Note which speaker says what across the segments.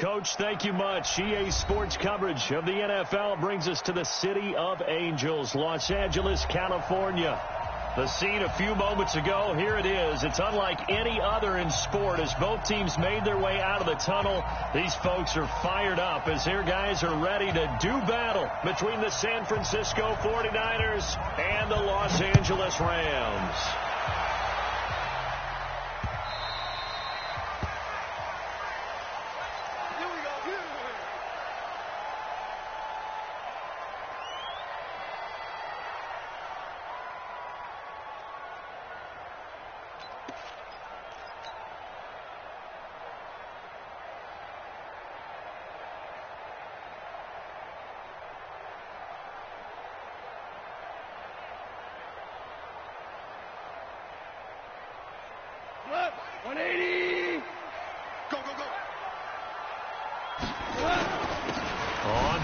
Speaker 1: Coach, thank you much. EA Sports coverage of the NFL brings us to the City of Angels, Los Angeles, California. The scene a few moments ago, here it is. It's unlike any other in sport as both teams made their way out of the tunnel. These folks are fired up as their guys are ready to do battle between the San Francisco 49ers and the Los Angeles Rams.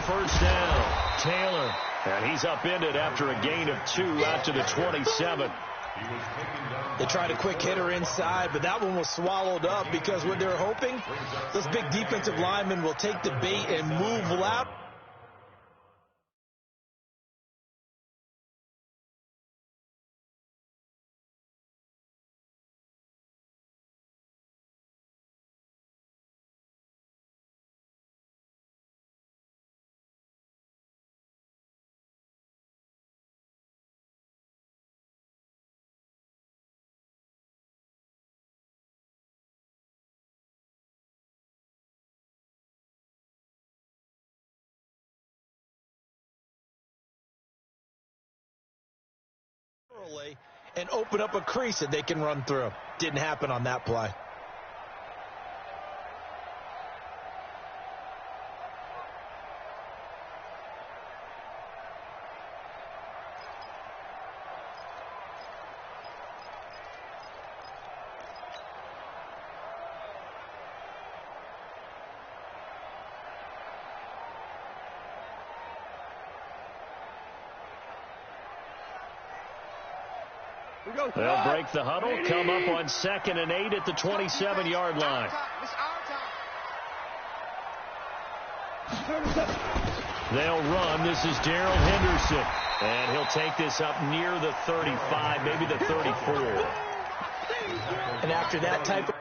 Speaker 1: First down, Taylor, and he's upended after a gain of 2 out to the 27.
Speaker 2: They tried a quick hitter inside, but that one was swallowed up because what they're hoping, those big defensive linemen will take the bait and move laterally. And open up a crease that they can run through. Didn't happen on that play.
Speaker 1: They'll break the huddle, come up on 2nd and 8 at the 27-yard line. They'll run. This is Darrell Henderson. And he'll take this up near the 35, maybe the 34.
Speaker 2: And after that type of...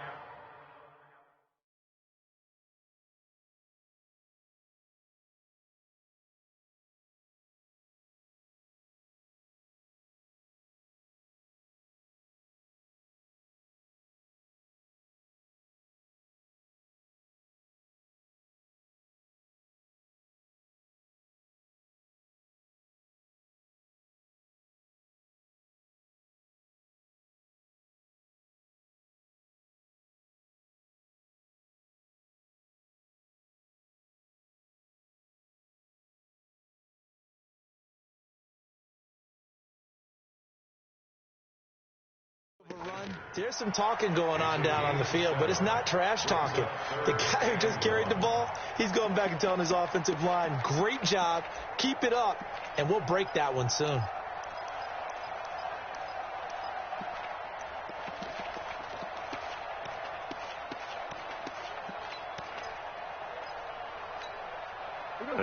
Speaker 2: There's some talking going on down on the field, but it's not trash talking. The guy who just carried the ball, he's going back and telling his offensive line, great job, keep it up, and we'll break that one soon.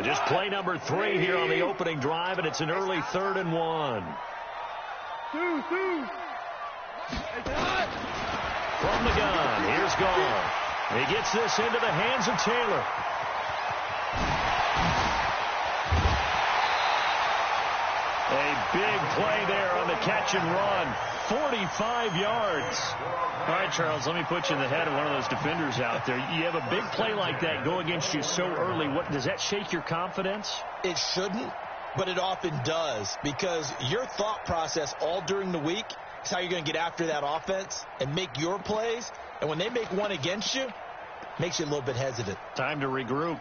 Speaker 1: Just play number 3 here on the opening drive, and it's an early 3rd and 1. From the gun, here's Gone. He gets this into the hands of Taylor. A big play there on the catch and run. 45 yards. All right, Charles, let me put you in the head of one of those defenders out there. You have a big play like that go against you so early. What does that shake your confidence?
Speaker 2: It shouldn't, but it often does, because your thought process all during the week is how you're going to get after that offense and make your plays. And when they make one against you, makes you a little bit hesitant.
Speaker 1: Time to regroup.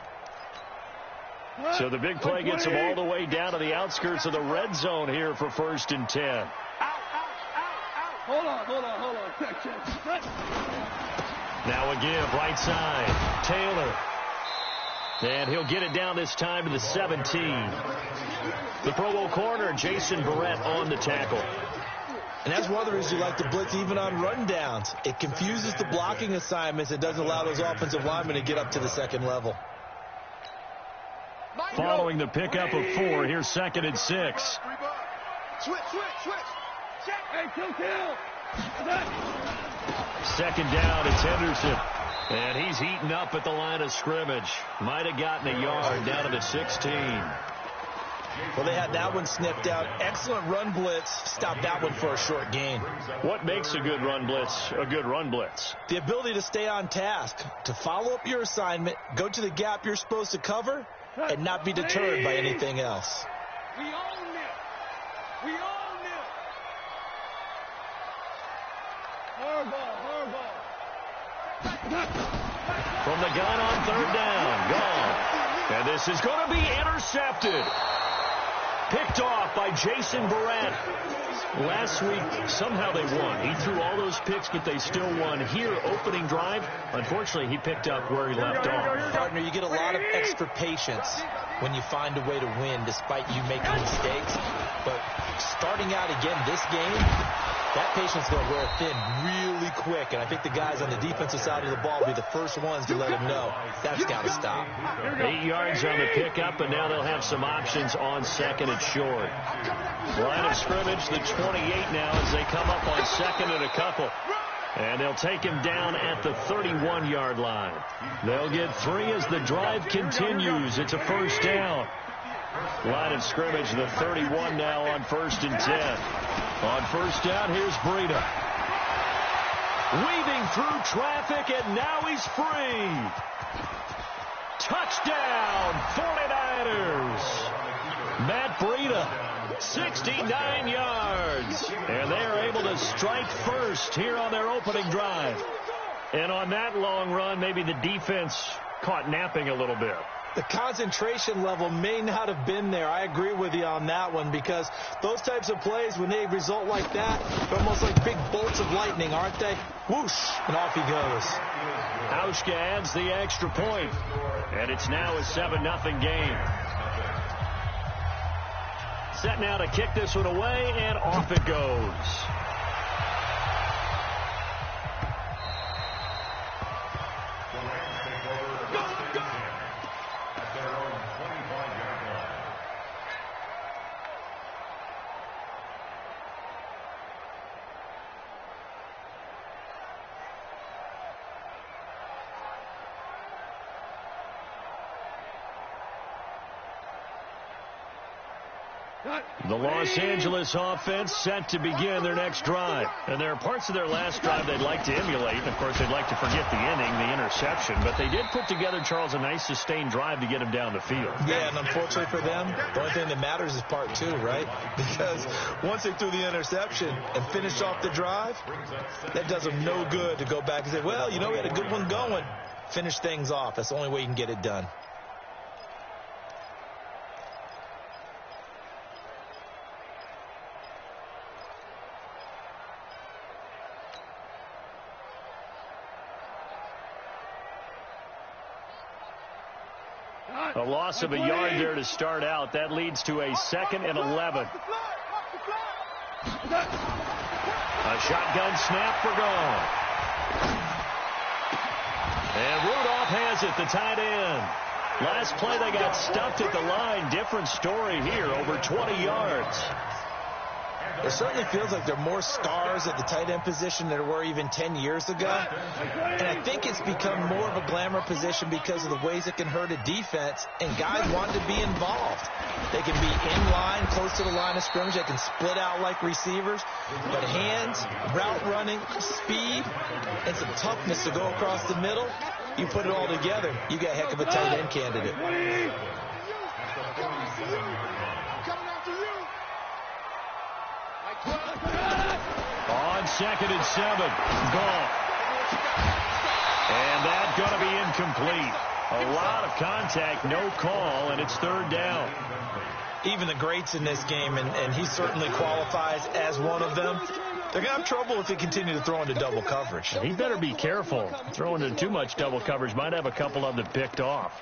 Speaker 1: So the big play gets them all the way down to the outskirts of the red zone here for 1st and 10.
Speaker 3: Hold on. Check.
Speaker 1: Now a give, right side. Taylor. And he'll get it down this time to the 17. The Pro Bowl corner, Jason Barrett, on the tackle.
Speaker 2: And that's one of the reasons you like to blitz even on run downs. It confuses the blocking assignments. It doesn't allow those offensive linemen to get up to the second level.
Speaker 1: Following the pickup of 4, here's 2nd and 6.
Speaker 3: Switch. Hey, kill.
Speaker 1: 2nd down, it's Henderson. And he's heating up at the line of scrimmage. Might have gotten a yard down to the 16.
Speaker 2: Well, they had that one snipped out. Excellent run blitz. Stopped that one for a short gain.
Speaker 1: What makes a good run blitz a good run blitz?
Speaker 2: The ability to stay on task, to follow up your assignment, go to the gap you're supposed to cover, and not be deterred by anything else.
Speaker 3: We own it. Hardball.
Speaker 1: From the gun on 3rd down. Gone. And this is going to be intercepted. Picked off by Jason Verrett. Last week, somehow they won. He threw all those picks, but they still won. Here, opening drive, unfortunately, he picked up where he left off.
Speaker 2: Partner, you get a lot of extra patience when you find a way to win despite you making mistakes. But starting out again this game, that patience is going to wear thin really quick. And I think the guys on the defensive side of the ball will be the first ones to let him know that's got to stop.
Speaker 1: 8 yards on the pickup, and now they'll have some options on 2nd and short. Line of scrimmage, the 28 now as they come up on 2nd and a couple. And they'll take him down at the 31-yard line. They'll get 3 as the drive continues. It's a 1st down. Line of scrimmage, the 31 now on 1st and 10. On 1st down, here's Breida. Weaving through traffic, and now he's free. Touchdown, 49ers. Matt Breida, 69 yards. And they are able to strike first here on their opening drive. And on that long run, maybe the defense caught napping a little bit.
Speaker 2: The concentration level may not have been there. I agree with you on that one, because those types of plays, when they result like that, they're almost like big bolts of lightning, aren't they? Whoosh, and off he goes.
Speaker 1: Hauschka adds the extra point, and it's now a 7-0 game. Set now to kick this one away, and off it goes. The Los Angeles offense set to begin their next drive. And there are parts of their last drive they'd like to emulate. And, of course, they'd like to forget the inning, the interception. But they did put together, Charles, a nice sustained drive to get him down the field.
Speaker 2: Yeah, and unfortunately for them, the only thing that matters is part 2, right? Because once they threw the interception and finished off the drive, that does them no good to go back and say, well, you know, we had a good one going. Finish things off. That's the only way you can get it done.
Speaker 1: A loss of a yard there to start out. That leads to a 2nd and 11. A shotgun snap for Gone. And Rudolph has it, the tight end. Last play they got stuffed at the line. Different story here, over 20 yards.
Speaker 2: It certainly feels like there are more stars at the tight end position than there were even 10 years ago. And I think it's become more of a glamour position because of the ways it can hurt a defense, and guys want to be involved. They can be in line, close to the line of scrimmage. They can split out like receivers. But hands, route running, speed, and some toughness to go across the middle, you put it all together, you got a heck of a tight end candidate.
Speaker 1: On 2nd and 7, Gone. And that's going to be incomplete. A lot of contact, no call, and it's 3rd down.
Speaker 2: Even the greats in this game, and he certainly qualifies as one of them, they're going to have trouble if they continue to throw into double coverage.
Speaker 1: He better be careful. Throwing into too much double coverage might have a couple of them picked off.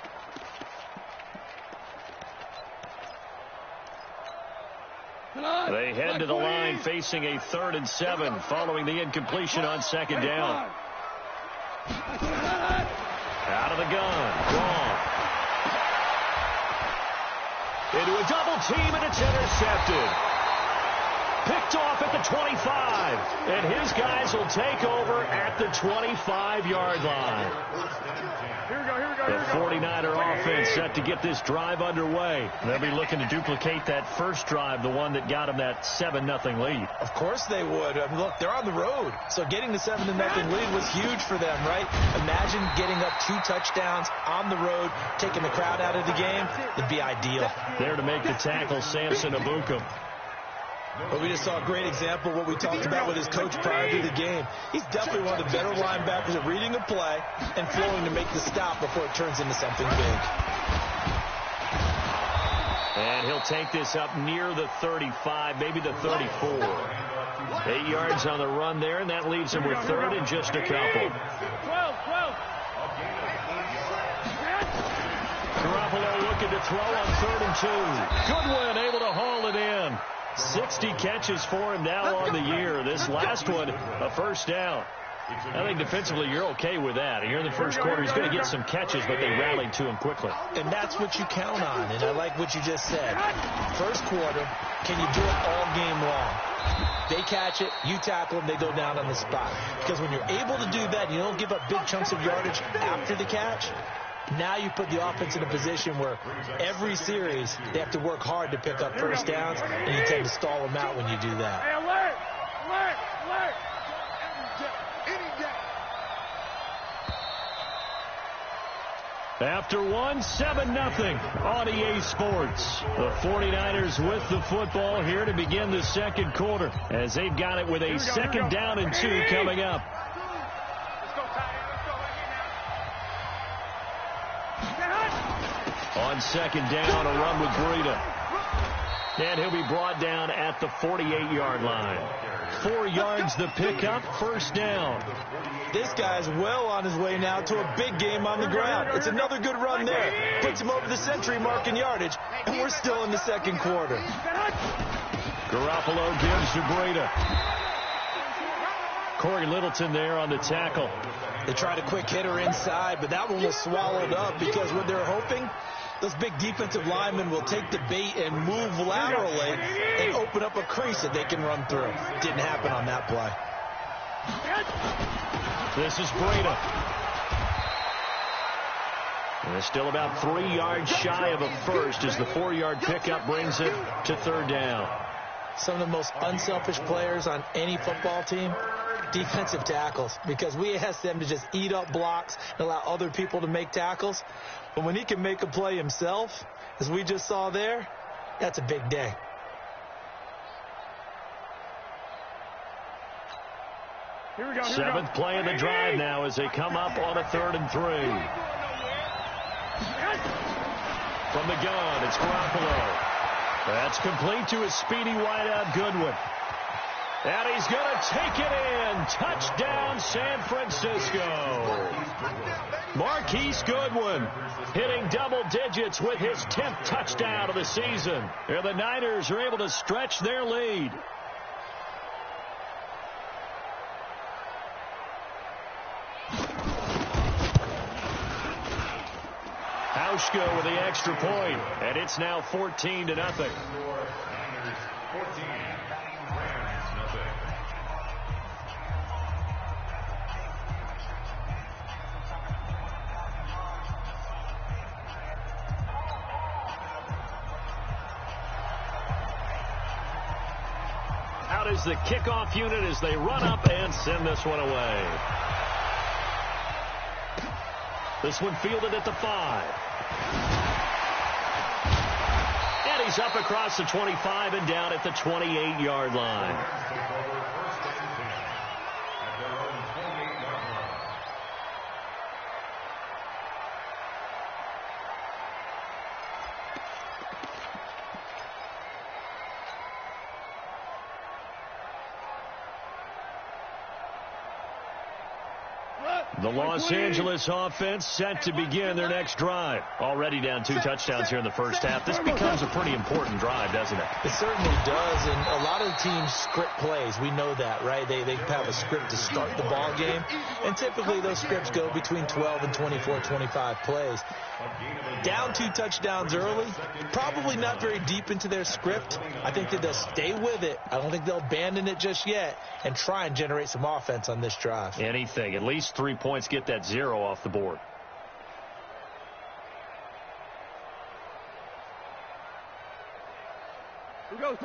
Speaker 1: They head to the line facing a 3rd and 7 following the incompletion on 2nd down. Out of the gun. Wrong. Into a double team, and it's intercepted. Picked off at the 25. And his guys will take over at the 25-yard line. The 49er offense set to get this drive underway. They'll be looking to duplicate that first drive, the one that got them that 7-0 lead.
Speaker 2: Of course they would. I mean, look, they're on the road. So getting the 7-0 lead was huge for them, right? Imagine getting up 2 touchdowns on the road, taking the crowd out of the game. It'd be ideal.
Speaker 1: There to make the tackle, Samson Ebukam.
Speaker 2: But we just saw a great example of what we talked about with his coach prior to the game. He's definitely one of the better linebackers at reading a play and flowing to make the stop before it turns into something big.
Speaker 1: And he'll take this up near the 35, maybe the 34. 8 yards on the run there, and that leaves him with 3rd and just a couple.
Speaker 3: 12.
Speaker 1: Garoppolo looking to throw on 3rd and 2. Goodwin able to haul it in. 60 catches for him now on the year. This last one, a first down. I think defensively you're okay with that. Here in the first quarter, he's going to get some catches, but they rallied to him quickly.
Speaker 2: And that's what you count on, and I like what you just said. First quarter, can you do it all game long? They catch it, you tackle them, they go down on the spot. Because when you're able to do that, you don't give up big chunks of yardage after the catch. Now you put the offense in a position where every series they have to work hard to pick up first downs, and you tend to stall them out when you do that.
Speaker 3: Hey, alert! Alert! Alert!
Speaker 1: After one, 7-0 on EA Sports. The 49ers with the football here to begin the second quarter as they've got it with a 2nd down and 2 coming up. On 2nd down, a run with Breida. And he'll be brought down at the 48-yard line. 4 yards the pickup, first down.
Speaker 2: This guy's well on his way now to a big game on the ground. It's another good run there. Puts him over the century mark in yardage, and we're still in the second quarter.
Speaker 1: Garoppolo gives to Breida. Corey Littleton there on the tackle.
Speaker 2: They tried a quick hitter inside, but that one was swallowed up because what they're hoping, those big defensive linemen will take the bait and move laterally and open up a crease that they can run through. Didn't happen on that play.
Speaker 1: This is Breida. And they're still about 3 yards shy of a first as the 4-yard pickup brings it to 3rd down.
Speaker 2: Some of the most unselfish players on any football team, defensive tackles, because we ask them to just eat up blocks and allow other people to make tackles. But when he can make a play himself, as we just saw there, that's a big day.
Speaker 3: Here we go.
Speaker 1: 7th play of the drive now as they come up on a 3rd and 3. From the gun, it's Garoppolo. That's complete to his speedy wideout, Goodwin. And he's going to take it in. Touchdown, San Francisco. Marquise Goodwin hitting double digits with his 10th touchdown of the season. And the Niners are able to stretch their lead. Hauschka with the extra point, and it's now 14-0. Out is the kickoff unit as they run up and send this one away. This one fielded at the 5. And he's up across the 25 and down at the 28-yard line. The Los Angeles offense set to begin their next drive. Already down 2 touchdowns here in the first half. This becomes a pretty important drive, doesn't it?
Speaker 2: It certainly does, and a lot of the teams script plays. We know that, right? They have a script to start the ball game, and typically those scripts go between 12 and 24, 25 plays. Down 2 touchdowns early, probably not very deep into their script. I think that they'll stay with it. I don't think they'll abandon it just yet and try and generate some offense on this drive.
Speaker 1: Anything. At least 3 points, get that 0 off the board.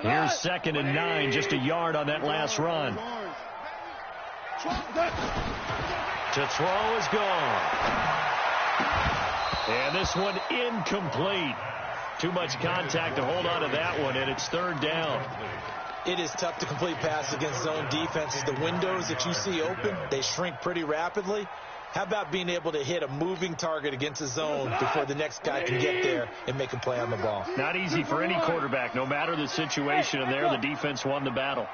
Speaker 1: Here's 2nd and 9, just a yard on that last run. To throw is gone. And this one incomplete. Too much contact to hold on to that one, and it's 3rd down.
Speaker 2: It is tough to complete passes against zone defenses. The windows that you see open, they shrink pretty rapidly. How about being able to hit a moving target against a zone before the next guy can get there and make a play on the ball?
Speaker 1: Not easy for any quarterback, no matter the situation, and there the defense won the battle.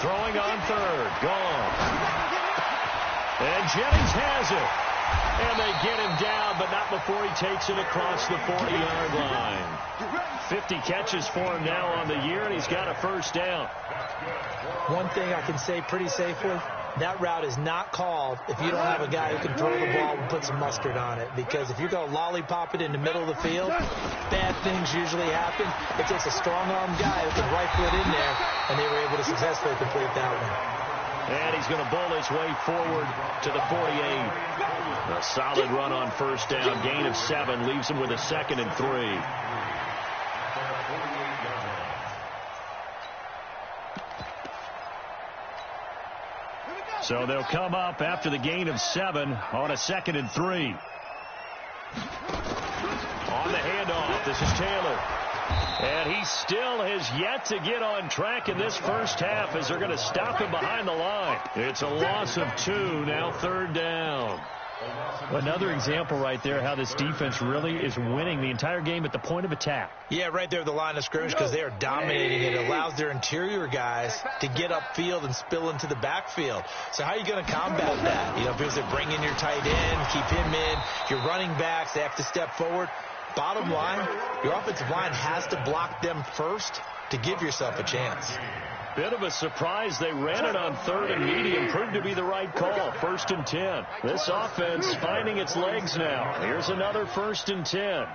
Speaker 1: Throwing on 3rd, gone. And Jennings has it. And they get him down, but not before he takes it across the 40-yard line. 50 catches for him now on the year, and he's got a 1st down.
Speaker 2: One thing I can say pretty safely, that route is not called if you don't have a guy who can throw the ball and put some mustard on it. Because if you're going to lollipop it in the middle of the field, bad things usually happen. It takes a strong-arm guy who can rifle it in there, and they were able to successfully complete that one.
Speaker 1: And he's going to bowl his way forward to the 48. A solid run on 1st down. Gain of 7 leaves him with a 2nd and 3. So they'll come up after the gain of 7 on a 2nd and 3. On the handoff, this is Taylor. And he still has yet to get on track in this first half as they're going to stop him behind the line. It's a loss of 2, now 3rd down. Another example right there how this defense really is winning the entire game at the point of attack.
Speaker 2: Yeah, right there at the line of scrimmage because they are dominating it. It allows their interior guys to get upfield and spill into the backfield. So how are you going to combat that? You know, because they bring in your tight end, keep him in. Your running backs, they have to step forward. Bottom line, your offensive line has to block them first to give yourself a chance.
Speaker 1: Bit of a surprise. They ran it on 3rd and medium. Proved to be the right call. 1st and 10. This offense finding its legs now. Here's another 1st and 10.